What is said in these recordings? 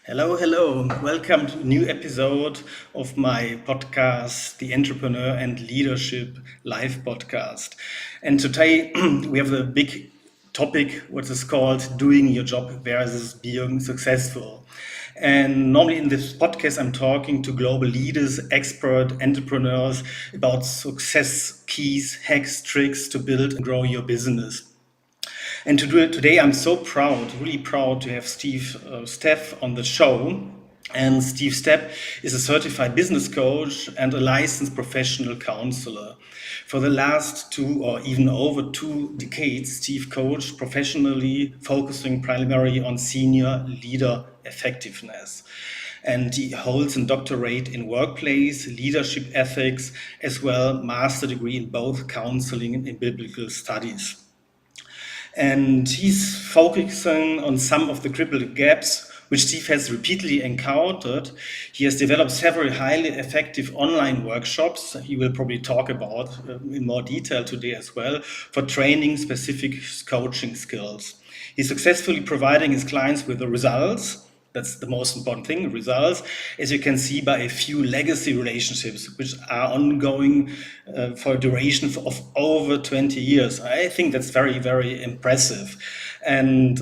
Hello, hello. Welcome to a new episode of my podcast, the Entrepreneur and Leadership Live podcast. And today we have a big topic, what is called doing your job versus being successful. And normally in this podcast, I'm talking to global leaders, expert entrepreneurs about success keys, hacks, tricks to build and grow your business. And to do it today, I'm so proud, really proud to have Steff on the show. And Steff is a certified business coach and a licensed professional counselor. For the last 2 or even over 2 decades, Steve coached professionally, focusing primarily on senior leader effectiveness. And he holds a doctorate in workplace leadership ethics, as well master degree in both counseling and in biblical studies. And he's focusing on some of the critical gaps which Steve has repeatedly encountered. He has developed several highly effective online workshops he will probably talk about in more detail today as well for training specific coaching skills. He's successfully providing his clients with the results. That's the most important thing, results, as you can see by a few legacy relationships, which are ongoing for a duration of over 20 years. I think that's very, very impressive. And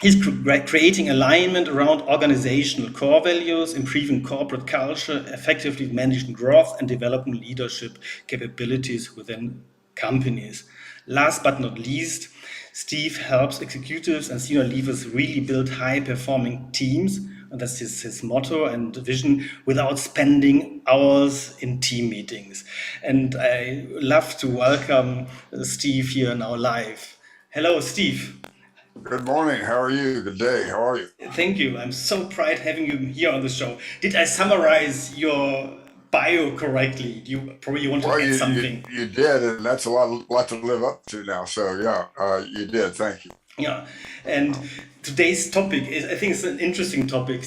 he's creating alignment around organizational core values, improving corporate culture, effectively managing growth, and developing leadership capabilities within companies. Last but not least, Steve helps executives and senior leaders really build high performing teams. And that's his motto and vision without spending hours in team meetings. And I love to welcome Steve here now live. Hello, Steve. Good morning. How are you? Good day. How are you? Thank you. I'm so proud having you here on the show. Did I summarize your bio correctly? Do you probably want to Well, add you you, something? you did, and that's a lot to live up to now. So yeah, you did. Thank you. Yeah, and today's topic is, I think it's an interesting topic,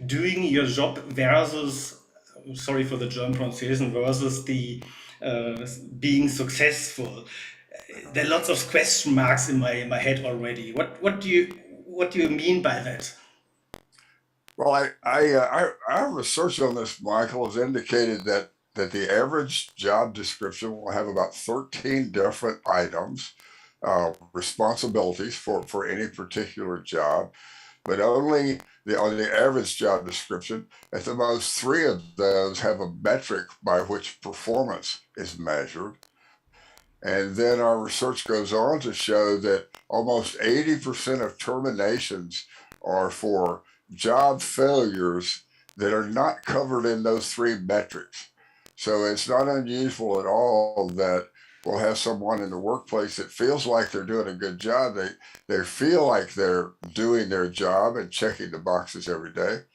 doing your job versus, sorry for the German pronunciation, versus the being successful. There are lots of question marks in my head already. What do you mean by that? Well, our research on this, Michael, has indicated that the average job description will have about 13 different items, responsibilities for any particular job, but only on the average job description, at the most three of those have a metric by which performance is measured. And then our research goes on to show that almost 80% of terminations are for job failures that are not covered in those three metrics. So it's not unusual at all that we'll have someone in the workplace that feels like they're doing a good job. They feel like they're doing their job and checking the boxes every day.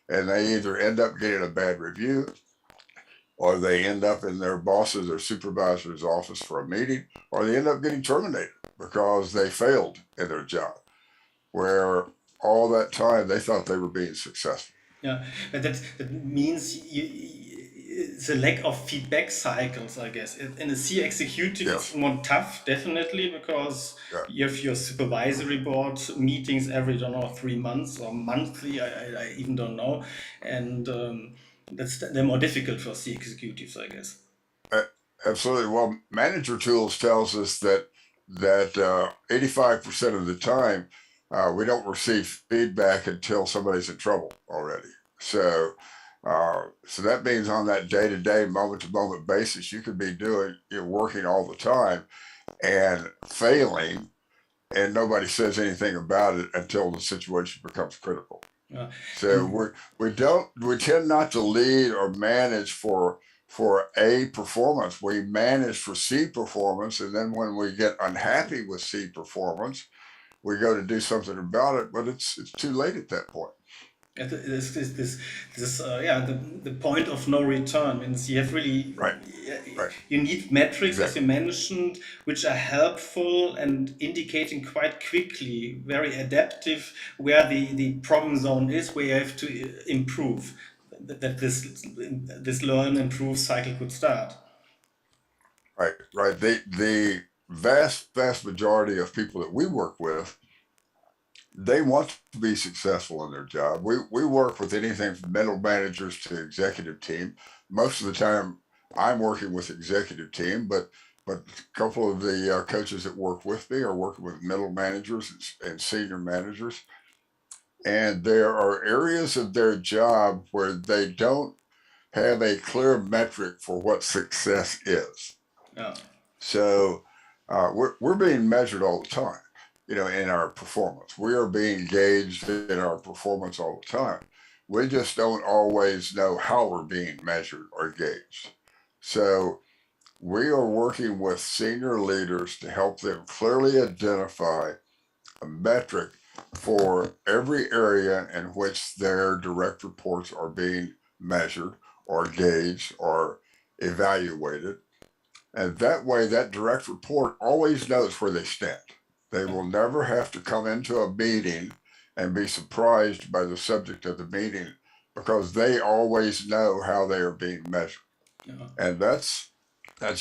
And they either end up getting a bad review, or they end up in their boss's or supervisor's office for a meeting, or they end up getting terminated because they failed in their job, where all that time they thought they were being successful. Yeah, but that means it's a lack of feedback cycles, I guess. In a C executive, it's Yes, more tough, definitely, because yeah, you have your supervisory board meetings every, I don't know, 3 months or monthly. I even don't know, and they're more difficult for C executives, I guess. absolutely. Well, manager tools tells us that 85% of the time we don't receive feedback until somebody's in trouble already. So that means on that day-to-day, moment-to-moment basis, you could be doing, you're working all the time and failing, and nobody says anything about it until the situation becomes critical. Uh, So and we tend not to lead or manage for A performance. We manage for C performance, and then when we get unhappy with C performance, we go to do something about it, but it's too late at that point. yeah, the point of no return means you have really, Right, right, you need metrics, as you exactly. mentioned, which are helpful and indicating quite quickly, very adaptive, where the problem zone is, where you have to improve, that this learn improve cycle could start. Right. The vast majority of people that we work with they want to be successful in their job. We work with anything from middle managers to executive team. Most of the time, I'm working with executive team, but a couple of the coaches that work with me are working with middle managers and senior managers. And there are areas of their job where they don't have a clear metric for what success is. Yeah. So we're being measured all the time, in our performance. We are being gauged in our performance all the time. We just don't always know how we're being measured or gauged. So we are working with senior leaders to help them clearly identify a metric for every area in which their direct reports are being measured or gauged or evaluated. And that way, that direct report always knows where they stand. They will never have to come into a meeting and be surprised by the subject of the meeting because they always know how they are being measured. Yeah. And that's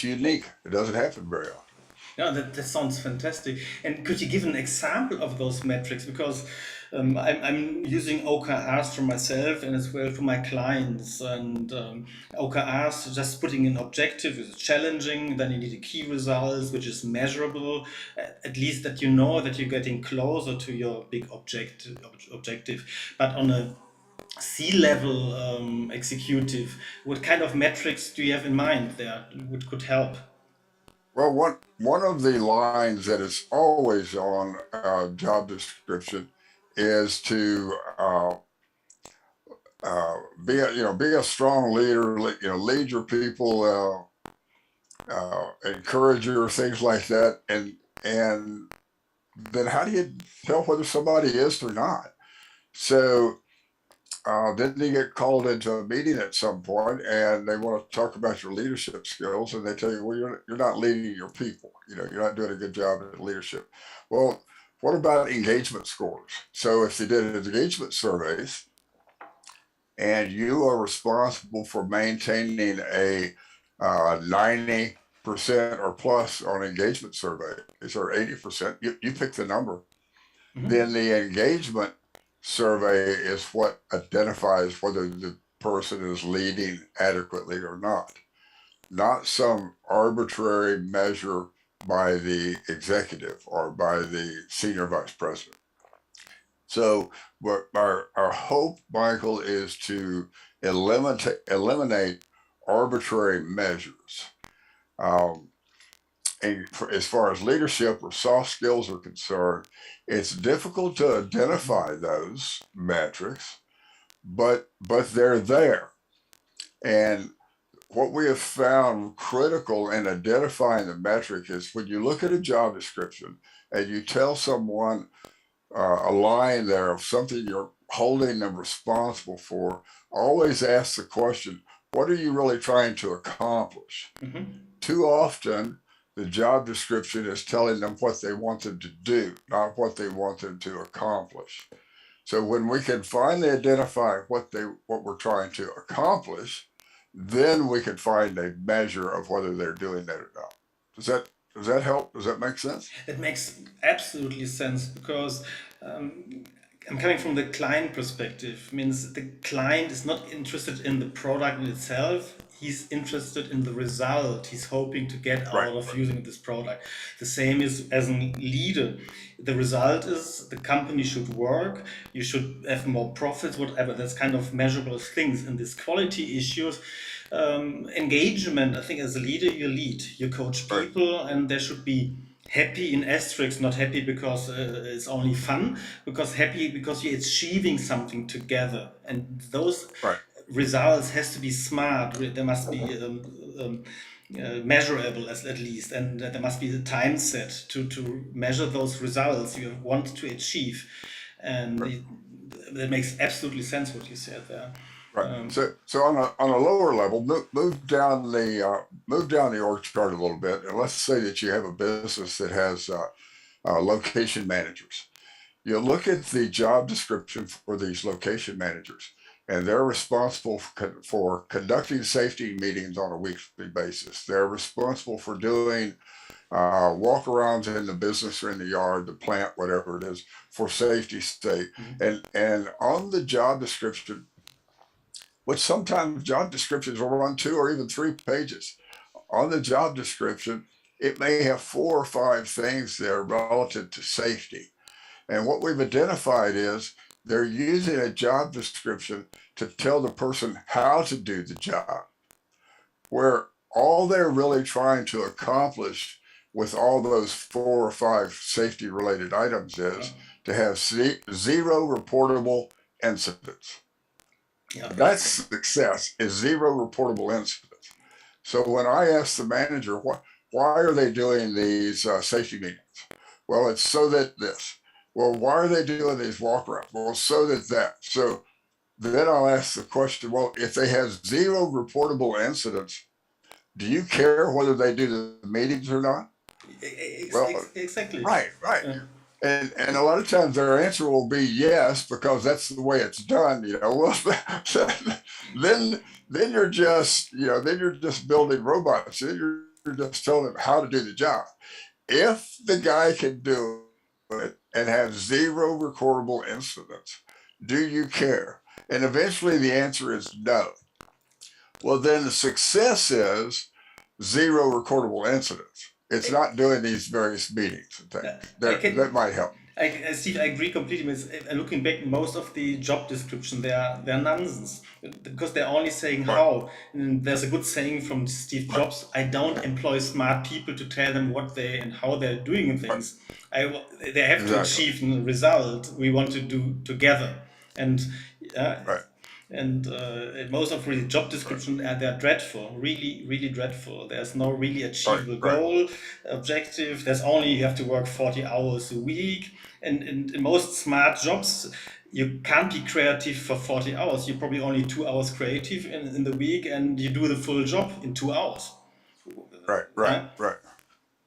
unique. It doesn't happen very often. Yeah, that sounds fantastic. And could you give an example of those metrics? Because I'm using OKRs for myself and as well for my clients. And OKRs, just putting an objective is challenging. Then you need a key results, which is measurable. At least that you know that you're getting closer to your big objective. But on a C-level executive, what kind of metrics do you have in mind there, which could help? Well, one of the lines that is always on a job description is to be a strong leader. Lead your people, encourager, things like that. And then how do you tell whether somebody is or not? So then you get called into a meeting at some point, and they want to talk about your leadership skills, and they tell you, well, you're not leading your people. You're not doing a good job at leadership. Well, what about engagement scores? So if they did engagement surveys, and you are responsible for maintaining a 90% or plus on engagement surveys, or 80%, you pick the number. Then the engagement survey is what identifies whether the person is leading adequately or not some arbitrary measure by the executive or by the senior vice president. So, what our hope, Michael, is to eliminate arbitrary measures. Um, and as far as leadership or soft skills are concerned, it's difficult to identify those metrics, but they're there. And what we have found critical in identifying the metric is when you look at a job description and you tell someone a line there of something you're holding them responsible for, always ask the question, what are you really trying to accomplish? Too often, the job description is telling them what they want them to do, not what they want them to accomplish. So when we can finally identify what we're trying to accomplish, then we can find a measure of whether they're doing that or not. Does that help? Does that make sense? It makes absolutely sense because I'm coming from the client perspective. Means the client is not interested in the product in itself. He's interested in the result he's hoping to get Right. out of using this product. The same is as a leader. The result is the company should work. You should have more profits, whatever. That's kind of measurable things. And these quality issues, engagement. I think as a leader, you lead, you coach Right. people, and there should be happy in asterisks, not happy because it's only fun, because happy because you're achieving something together, and those Right. results has to be smart. There must be measurable at least, and there must be the time set to measure those results you want to achieve, and Right. that makes absolutely sense what you said there. Right. So on a lower level, move down the org chart a little bit, and let's say that you have a business that has location managers. You look at the job description for these location managers, and they're responsible for conducting safety meetings on a weekly basis. They're responsible for doing walk-arounds in the business or in the yard, the plant, whatever it is, for safety's sake. And on the job description, which sometimes job descriptions will run 2 or even 3 pages. On the job description, it may have 4 or 5 things there relative to safety. And what we've identified is they're using a job description to tell the person how to do the job, where all they're really trying to accomplish with all those 4 or 5 safety related items is to have 0 reportable incidents. That's success, is 0 reportable incidents. So when I ask the manager, why are they doing these safety meetings? Well, it's so that this. Well, why are they doing these walk arounds? Well, so that. So then I'll ask the question, well, if they have 0 reportable incidents, do you care whether they do the meetings or not? Well, Exactly. right. And a lot of times their answer will be yes, because that's the way it's done, Well, then you're just, then you're just building robots. Then you're just telling them how to do the job. If the guy can do it and have 0 recordable incidents, do you care? And eventually the answer is no. Well, then the success is 0 recordable incidents. It's not doing these various meetings and things. That might help. Steve, I agree completely with. Looking back, most of the job description they're nonsense, because they're only saying how. And there's a good saying from Steve Jobs: "I don't employ smart people to tell them what they and how they're doing things. They have to achieve a result we want to do together." And and most of the job description, they're dreadful, really dreadful. There's no really achievable goal, objective. There's only you have to work 40 hours a week. And in most smart jobs, you can't be creative for 40 hours. You're probably only 2 hours creative in the week, and you do the full job in 2 hours. Right.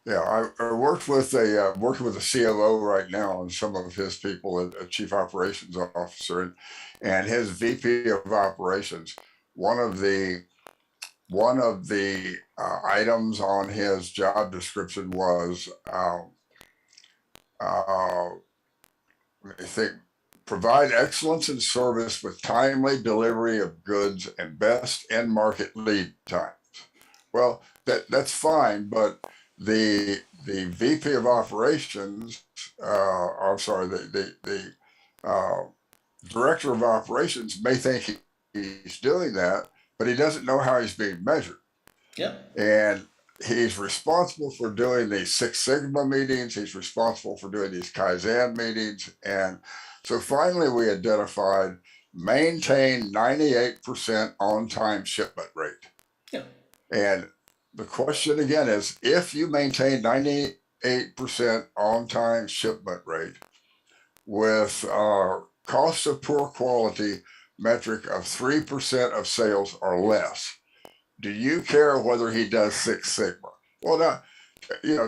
Yeah, I worked with a COO right now, and some of his people, a chief operations officer, and his VP of operations. One of the items on his job description was, let me think, provide excellence in service with timely delivery of goods and best end market lead times. Well, that's fine, but the VP of operations, I'm sorry, the director of operations may think he's doing that, but he doesn't know how he's being measured. And he's responsible for doing these Six Sigma meetings. He's responsible for doing these Kaizen meetings. And so finally we identified maintain 98% on-time shipment rate. And the question again is, if you maintain 98% on-time shipment rate with cost of poor quality metric of 3% of sales or less, do you care whether he does Six Sigma? Well, now,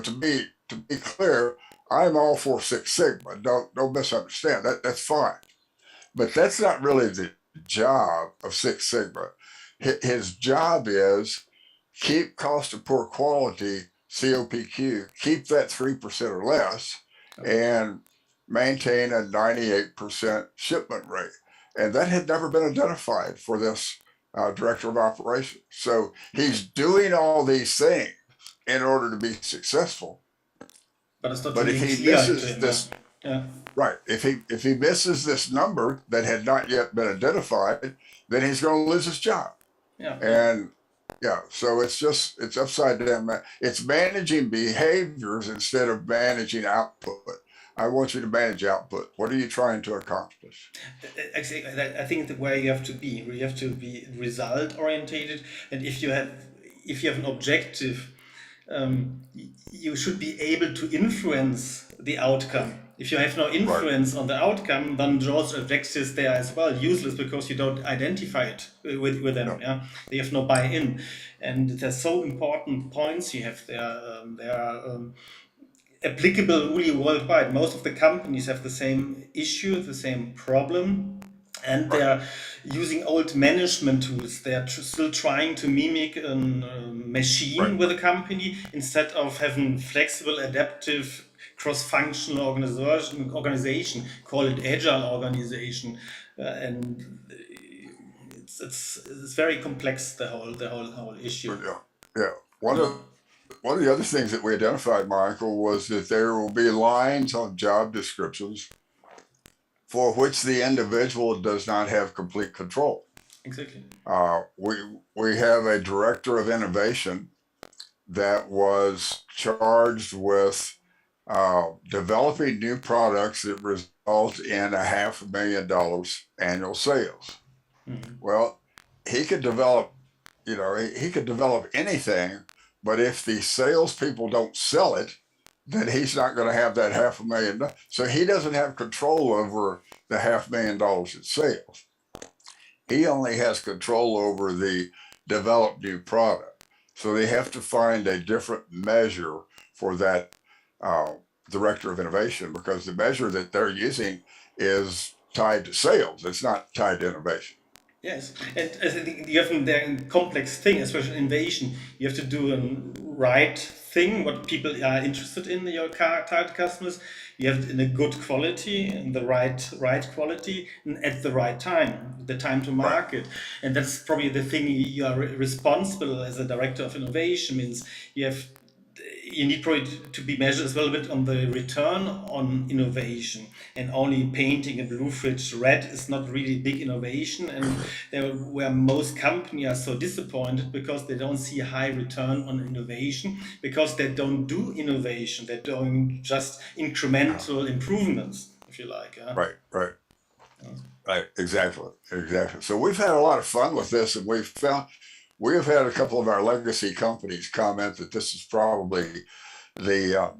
to be clear, I'm all for Six Sigma. Don't misunderstand. That's fine. But that's not really the job of Six Sigma. His job is keep cost of poor quality, COPQ, keep that 3% or less, and maintain a 98% shipment rate. And that had never been identified for this director of operations. So he's doing all these things in order to be successful. But it's not But if really he clear misses to him, this, yeah. right, if he misses this number that had not yet been identified, then he's going to lose his job. And so it's upside down. It's managing behaviors instead of managing output. I want you to manage output. What are you trying to accomplish? I think where you have to be, result orientated, and if you have an objective, you should be able to influence the outcome. If you have no influence on the outcome, then those objectives they are as well useless, because you don't identify it with them. They have no buy-in, and there's so important points you have there. They are applicable really worldwide. Most of the companies have the same issue, the same problem. And right, they're using old management tools. They're still trying to mimic a right, machine with a company instead of having flexible, adaptive, cross-functional organization. Call it agile organization, and it's very complex. The whole issue. but yeah. One Yeah. of one of the other things that we identified, Michael, was that there will be lines on job descriptions for which the individual does not have complete control. Exactly. We have a director of innovation that was charged with developing new products that result in $500,000 annual sales. Mhm. Well, he could develop, he could develop anything, but if the salespeople don't sell it, then he's not going to have that $500,000. So he doesn't have control over the $500,000 in sales. He only has control over the developed new product. So they have to find a different measure for that uh, director of innovation, because the measure that they're using is tied to sales. It's not tied to innovation. Yes, and I think you have a complex thing, especially innovation. You have to do a right thing, what people are interested in your target customers. You have it in a good quality, in the right quality, and at the right time, the time to Right. market. And that's probably the thing you are responsible as a director of innovation. Means you need probably to be measured as well a bit on the return on innovation, and only painting a blue fridge red is not really big innovation. And there, where most companies are so disappointed because they don't see a high return on innovation, because they don't do innovation, they're doing just Uh, incremental improvements, if you like. right. Right. Right. Exactly. Exactly. So we've had a lot of fun with this, and we have had a couple of our legacy companies comment that this is probably the uh,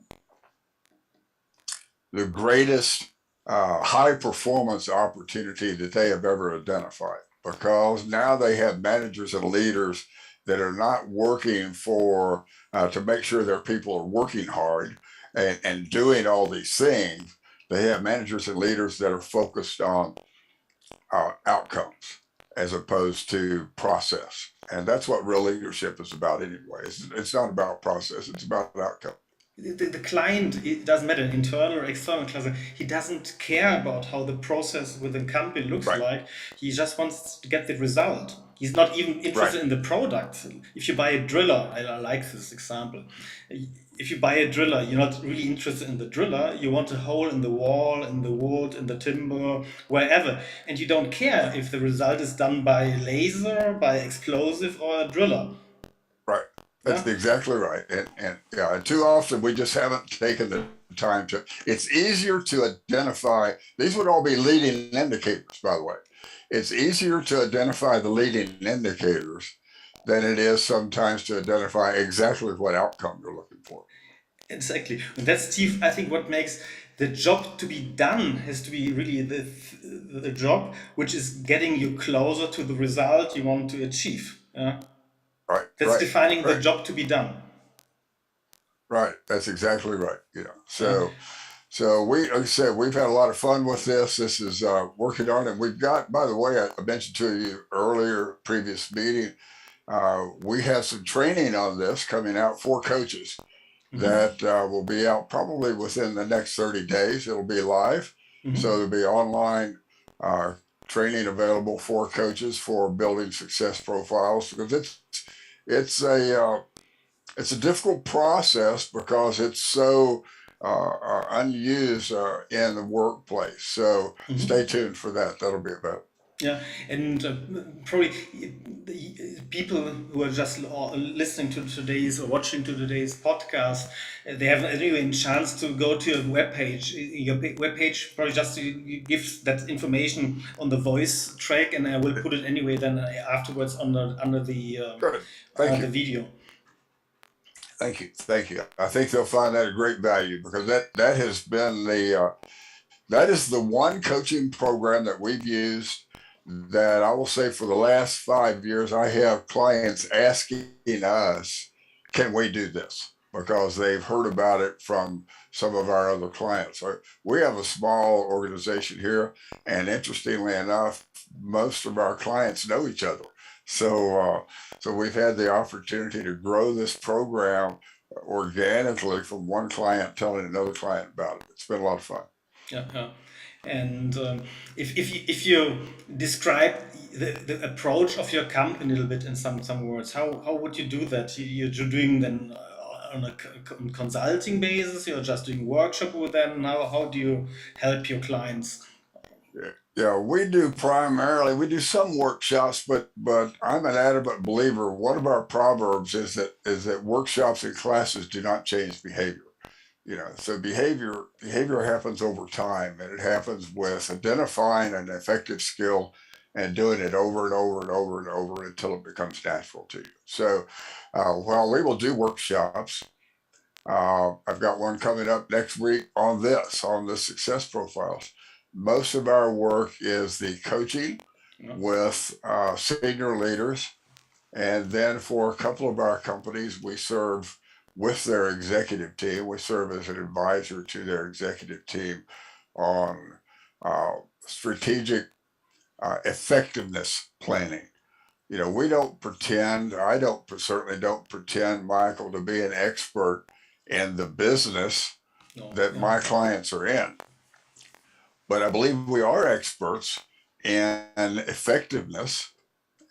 the greatest high performance opportunity that they have ever identified, because now they have managers and leaders that are not working for to make sure their people are working hard and doing all these things. They have managers and leaders that are focused on outcomes as opposed to process. And that's what real leadership is about anyway. It's not about process, it's about outcome. The client, it doesn't matter, internal or external client, he doesn't care about how the process within company looks Right, like. He just wants to get the result. He's not even right, interested in the product. If you buy a driller, I like this example. If you buy a driller, you're not really interested in the driller. You want a hole in the wall, in the wood, in the timber, wherever. And you don't care if the result is done by laser, by explosive, or a driller. right. That's Yeah? exactly right. And yeah, and too often we just haven't taken the time to. It's easier to identify. These would all be leading indicators, by the way. It's easier to identify the leading indicators than it is sometimes to identify exactly what outcome you're looking for. Exactly. And that's, Steve, I think what makes the job to be done has to be really the job which is getting you closer to the result you want to achieve. Yeah? Right, That's right, defining the right, job to be done. right. That's exactly right. Yeah? So we, like I said, we've had a lot of fun with this. This is working on, and we've got. By the way, I mentioned to you earlier, previous meeting, we have some training on this coming out for coaches Hmm. that will be out probably within the next 30 days. It'll be live, so Hmm. there'll be online uh, training available for coaches for building success profiles, because it's a it's a difficult process because it's so unused in the workplace. So stay Hmm. tuned for that. That'll be about. Yeah, and probably people who are just listening to today's or watching to today's podcast, they have anyway a chance to go to your webpage. Your webpage probably just gives that information on the voice track, and I will put it anyway then afterwards under Good. Thank the you. video. Thank you. Thank you. I think they'll find that a great value, because that has been that is the one coaching program that we've used that I will say for the last 5 years, I have clients asking us, can we do this? because they've heard about it from some of our other clients. We have a small organization here, and interestingly enough, most of our clients know each other. So we've had the opportunity to grow this program organically from one client telling another client about it. It's been a lot of fun. Yeah, yeah. And if you describe the approach of your company a little bit in some words, how would you do that? You're doing then on a consulting basis. You're just doing workshop with them. How do you help your clients? Yeah, we do some workshops, but I'm an adamant believer. One of our proverbs is that workshops and classes do not change behavior. So behavior happens over time, and it happens with identifying an effective skill and doing it over and over and over and over until it becomes natural to you. So while we will do workshops, I've got one coming up next week on the success profiles. Most of our work is the coaching Yeah. with senior leaders. And then for a couple of our companies, we serve with their executive team. We serve as an advisor to their executive team on strategic effectiveness planning. We don't pretend, I don't certainly don't pretend, Michael, to be an expert in the business No. that Yeah. my clients are in. But I believe we are experts in effectiveness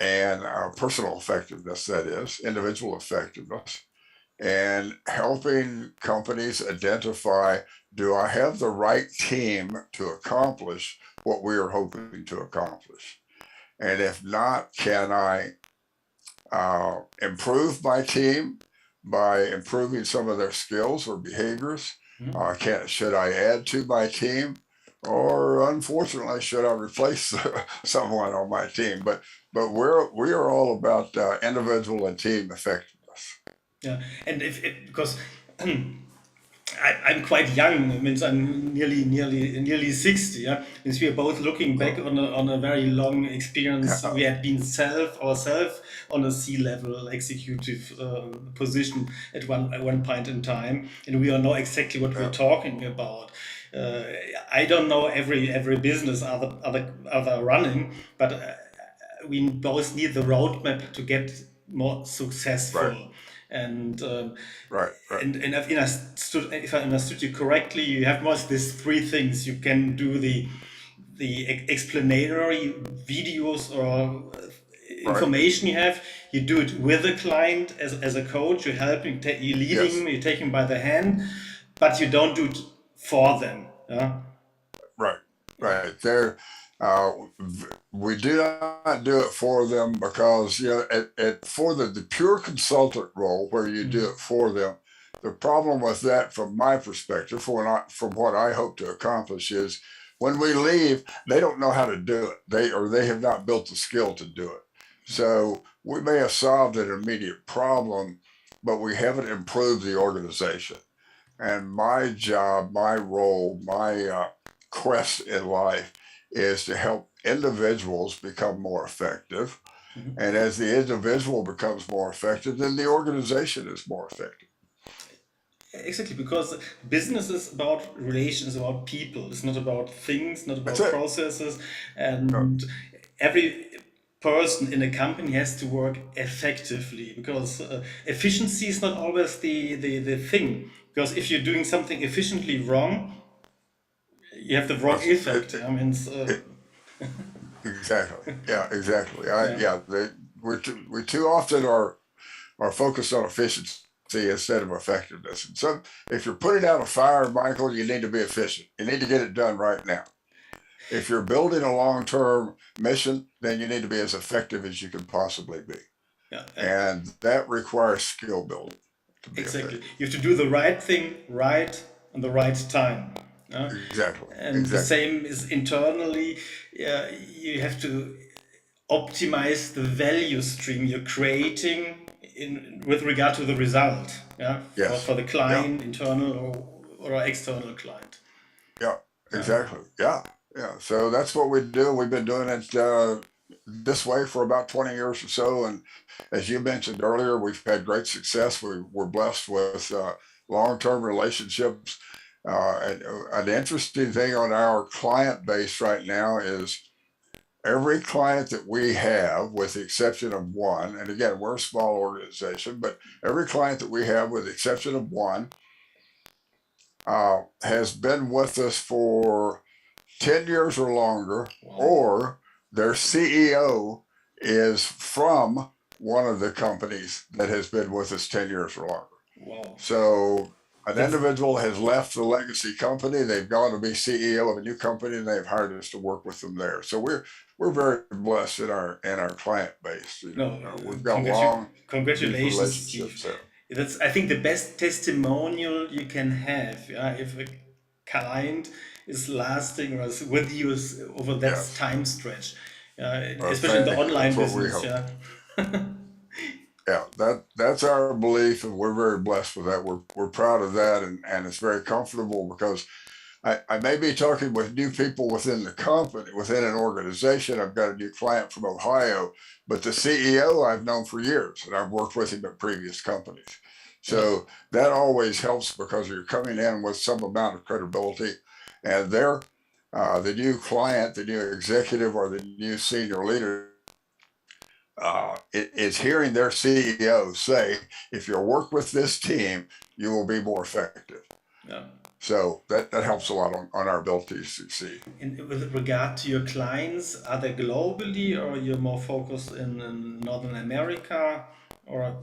and personal effectiveness, that is, individual effectiveness, and helping companies identify, do I have the right team to accomplish what we are hoping to accomplish? And if not, can I improve my team by improving some of their skills or behaviors? Should I add to my team? Or unfortunately, should I replace someone on my team? But we are all about individual and team effectiveness. Yeah. And if because I'm quite young. It means I'm nearly 60. Yeah, means we are both looking back Oh, on a very long experience. yeah, We had been ourselves on a C-level executive position at one point in time, and we all know exactly what we're yeah, talking about. Uh, I don't know every business other running, but we both need the roadmap to get more right, successful. And right, right. and if I understood you correctly, you have most these three things. You can do the explanatory videos or Right. information you have. You do it with the client as a coach. You're helping, you're leading, Yes. you're taking by the hand, but you don't do it for them. Yeah, Right. yeah. Right. We do not do it for them because for the pure consultant role where you do it for them. The problem with that, from my perspective, from what I hope to accomplish, is when we leave, they don't know how to do it. They have not built the skill to do it. So we may have solved an immediate problem, but we haven't improved the organization. And my job, my role, my quest in life is to help individuals become more effective. And as the individual becomes more effective, then the organization is more effective. Exactly, because business is about relations, about people. It's not about things, not That's about it. processes. No, And every person in a company has to work effectively because efficiency is not always the thing. Because if you're doing something efficiently wrong, you have the wrong it's- effect. I mean, it- exactly. Yeah, exactly. yeah, We too often are focused on efficiency instead of effectiveness. And so if you're putting out a fire, Michael, you need to be efficient. You need to get it done right now. If you're building a long-term mission, then you need to be as effective as you can possibly be. yeah. And that requires skill building to be Exactly. effective. You have to do the right thing right on the right time. Exactly. And the Exactly. same is internally. You have to optimize the value stream you're creating in with regard to the result. Yeah, Yes. for the Yeah. client, internal or external client. Yeah. Yeah. Exactly. Yeah. Yeah. So that's what we do. We've been doing it this way for about 20 years or so. And as you mentioned earlier, we've had great success. We're blessed with long-term relationships. And an interesting thing on our client base right now is every client that we have, with the exception of one, and again, we're a small organization, but every client that we have, with the exception of one, has been with us for 10 years or longer, or their CEO is from one of the companies that has been with us 10 years or longer. Wow. So an That's individual has left the legacy company, they've gone to be CEO of a new company, and they've hired us to work with them there. So we're very blessed in our client base. no. We've got long, deep Congratulations, Steve. relationships there. That's, I think, the best testimonial you can have. Yeah, if a client is lasting or is with you over that Yes. time stretch, especially in the Thank you. online That's what we business. hope. Yeah. Yeah, that's our belief, and we're very blessed with that. We're proud of that, and it's very comfortable because I may be talking with new people within the company, within an organization. I've got a new client from Ohio, but the CEO I've known for years, and I've worked with him at previous companies. Yeah. So that always helps because you're coming in with some amount of credibility, and they're the new client, the new executive, or the new senior leader is hearing their CEO say, if you work with this team, you will be more effective. Yeah. So that helps a lot on our ability to succeed. With regard to your clients, are they globally or you're more focused in Northern America or?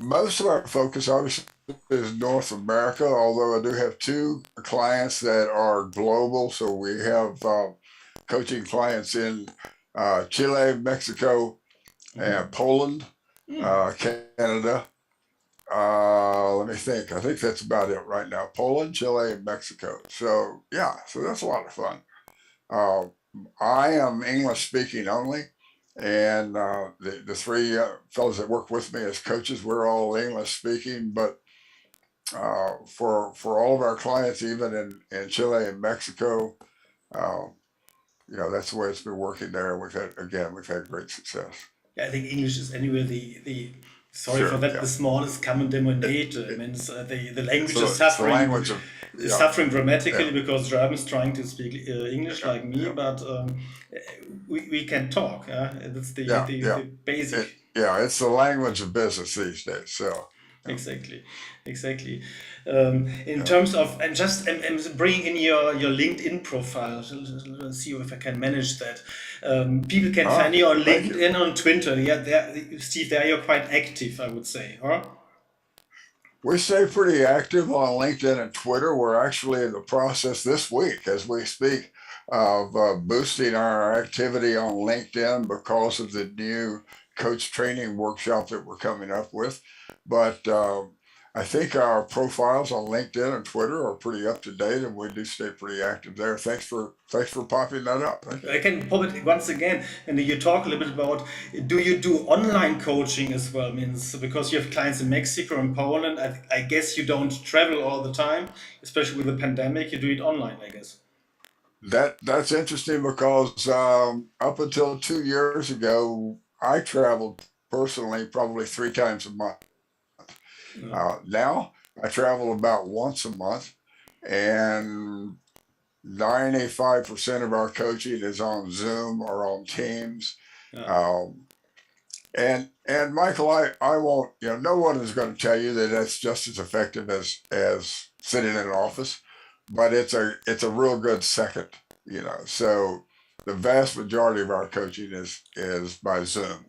Most of our focus obviously is North America, although I do have two clients that are global. So we have coaching clients in Chile, Mexico, and Poland, Canada. Let me think. I think that's about it right now. Poland, Chile, and Mexico. So yeah, so that's a lot of fun. Uh, I am English speaking only, and the three fellows that work with me as coaches, we're all English speaking. But for all of our clients, even in Chile and Mexico, uh, that's the way it's been working there. We've had great success. Yeah, I think English is anyway the sorry for Sure, that, yeah. the smallest common It, denominator. I it, mean, the language is it's the language of yeah, suffering yeah, dramatically because German's trying to speak English yeah, like me, yeah, but we can talk. That's yeah, yeah. the basic. It's the language of business these days. So, yeah, Exactly, exactly. In yeah. terms of, and just I'm bringing in your LinkedIn profile. Let's see if I can manage that. People can find you on Thank you. LinkedIn, on Twitter. Yeah, there, Steve, there you're quite active, I would say, huh? We stay pretty active on LinkedIn and Twitter. We're actually in the process this week, as we speak, of boosting our activity on LinkedIn because of the new coach training workshop that we're coming up with. But I think our profiles on LinkedIn and Twitter are pretty up to date, and we do stay pretty active there. Thanks for popping that up. Thank you. I can pop it once again, and you talk a little bit about, do you do online coaching as well? Means because you have clients in Mexico and Poland, I guess you don't travel all the time, especially with the pandemic. You do it online, I guess. That's interesting because up until 2 years ago, I traveled personally probably 3 times a month. Yeah, Now I travel about once a month, and 95% of our coaching is on Zoom or on Teams. yeah, Um, and Michael, I won't, no one is going to tell you that that's just as effective as sitting in an office, but it's a real good second, So the vast majority of our coaching is by Zoom.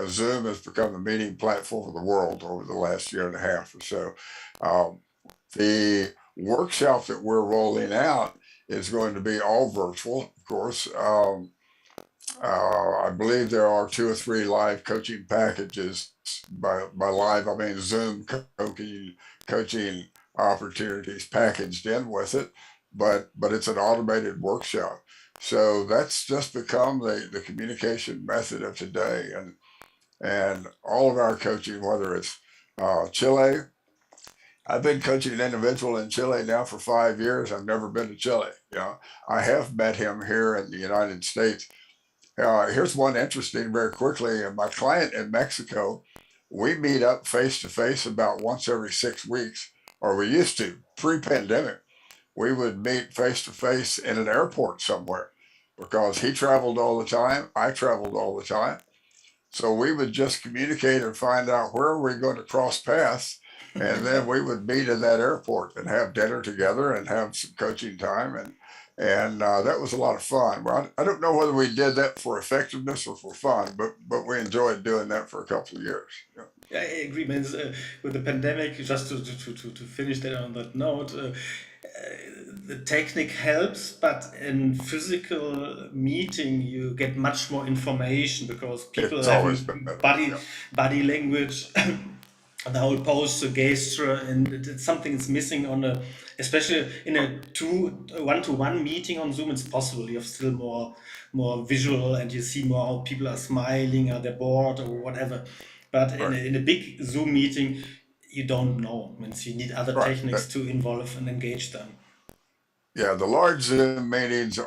Zoom has become the meeting platform of the world over the last year and a half or so. Um, the workshop that we're rolling out is going to be all virtual, of course. I believe there are 2 or 3 live coaching packages. By live, I mean Zoom coaching opportunities packaged in with it, but it's an automated workshop. So that's just become the communication method of today, and all of our coaching, whether it's Chile. I've been coaching an individual in Chile now for 5 years. I've never been to Chile. I have met him here in the United States Here's one interesting very quickly. My client in Mexico, we meet up face to face about once every 6 weeks, or we used to pre-pandemic. We would meet face to face in an airport somewhere because he traveled all the time. I traveled all the time. So we would just communicate and find out where we're going to cross paths. And then we would meet in that airport and have dinner together and have some coaching time. And that was a lot of fun. Well, I don't know whether we did that for effectiveness or for fun, but we enjoyed doing that for a couple of years. Yeah. I agree, man. With the pandemic, just to finish that on that note, the technique helps, but in physical meeting you get much more information because people It's have always better. Yeah. body language, the whole posture, gesture, and it's something that's missing on a, especially in a one-to-one meeting on Zoom. It's possible you have still more visual, and you see more how people are smiling, are they bored or whatever. But Right. in a big Zoom meeting, you don't know. Means you need other Right. techniques to involve and engage them. Yeah. The large Zoom meetings,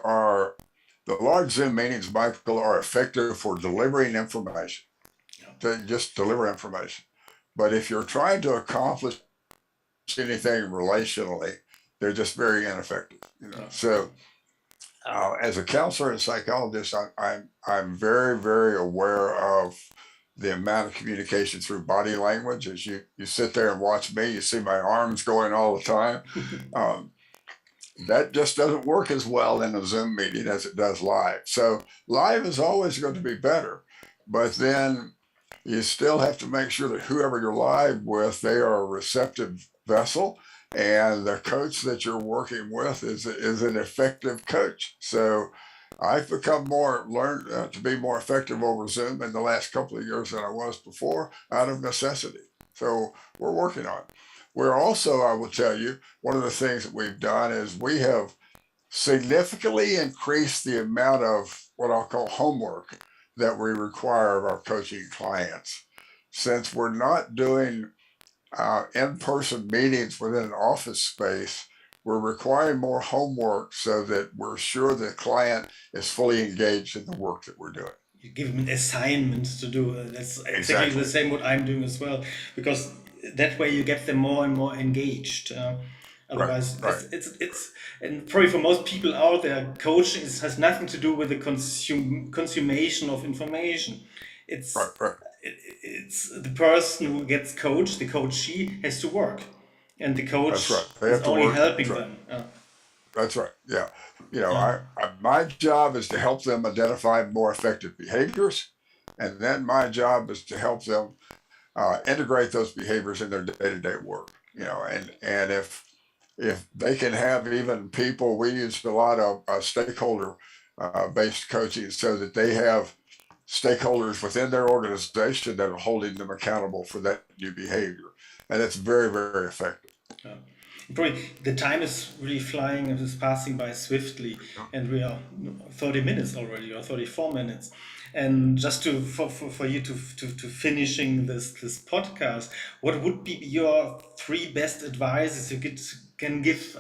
Michael, are effective for delivering information. Yeah. To just deliver information. But if you're trying to accomplish anything relationally, they're just very ineffective. Yeah. So as a counselor and psychologist, I'm very very aware of the amount of communication through body language. As you sit there and watch me, you see my arms going all the time. Um, that just doesn't work as well in a Zoom meeting as it does live. So live is always going to be better, but then you still have to make sure that whoever you're live with, they are a receptive vessel, and the coach that you're working with is an effective coach. So I've become more learned to be more effective over Zoom in the last couple of years than I was before, out of necessity. So we're working on it. We're also, I will tell you, one of the things that we've done is we have significantly increased the amount of what I'll call homework that we require of our coaching clients. Since we're not doing in-person meetings within an office space, we're requiring more homework so that we're sure the client is fully engaged in the work that we're doing. You give them assignments to do. That's exactly the Exactly. same what I'm doing as well, because that way you get them more and more engaged. Right, Otherwise, right, it's and probably for most people out there, coaching has nothing to do with the consummation of information. right, It's right. it's the person who gets coached, the coachee has to work, and the That's coach right. They is have to only work. That's helping right. them. That's right. Yeah. Yeah. My job is to help them identify more effective behaviors, and then my job is to help them integrate those behaviors in their day-to-day work. And if they can have even people, we use a lot of stakeholder based coaching so that they have stakeholders within their organization that are holding them accountable for that new behavior, and it's very very effective. Yeah. Probably the time is really flying and is passing by swiftly, and we are 30 minutes already, or 34 minutes. And just for you to finishing this podcast, what would be your three best advices you can give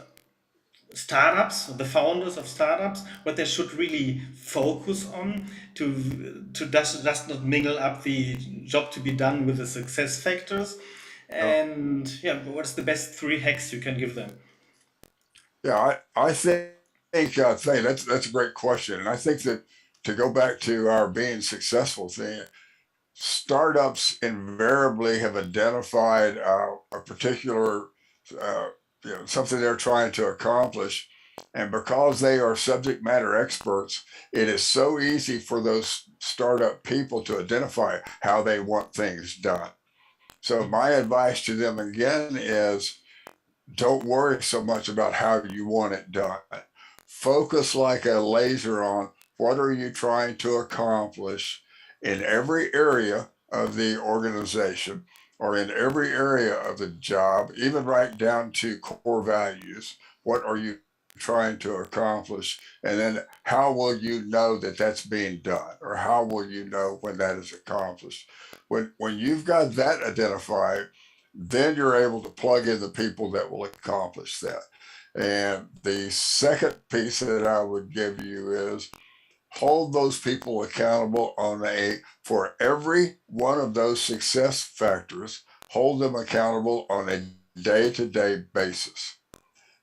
startups, the founders of startups, what they should really focus on to just not mingle up the job to be done with the success factors? Uh, And yeah, what's the best three hacks you can give them? Yeah, I think that's a great question, and I think that to go back to our being successful thing, startups invariably have identified a particular uh, something they're trying to accomplish, and because they are subject matter experts, it is so easy for those startup people to identify how they want things done. So my advice to them again is don't worry so much about how you want it done. Focus like a laser on what are you trying to accomplish in every area of the organization or in every area of the job, even right down to core values. What are you trying to accomplish? And then how will you know that that's being done? Or how will you know when that is accomplished? When you've got that identified, then you're able to plug in the people that will accomplish that. And the second piece that I would give you is hold those people accountable for every one of those success factors, hold them accountable on a day-to-day basis.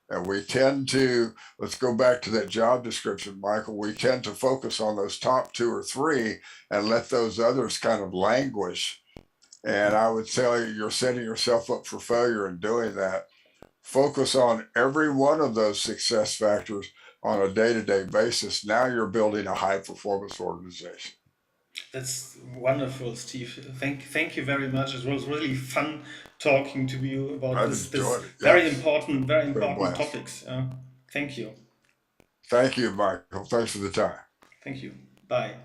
And we tend to, let's go back to that job description, Michael, we tend to focus on those top 2 or 3 and let those others kind of languish. And I would tell you, you're setting yourself up for failure in doing that. Focus on every one of those success factors on a day-to-day basis. Now you're building a high-performance organization. That's wonderful, Steve. Thank you very much. It was really fun talking to you about I've this enjoyed it. very Yes, important been a blast. topics. Thank you. Thank you, Michael. Thanks for the time. Thank you. Bye.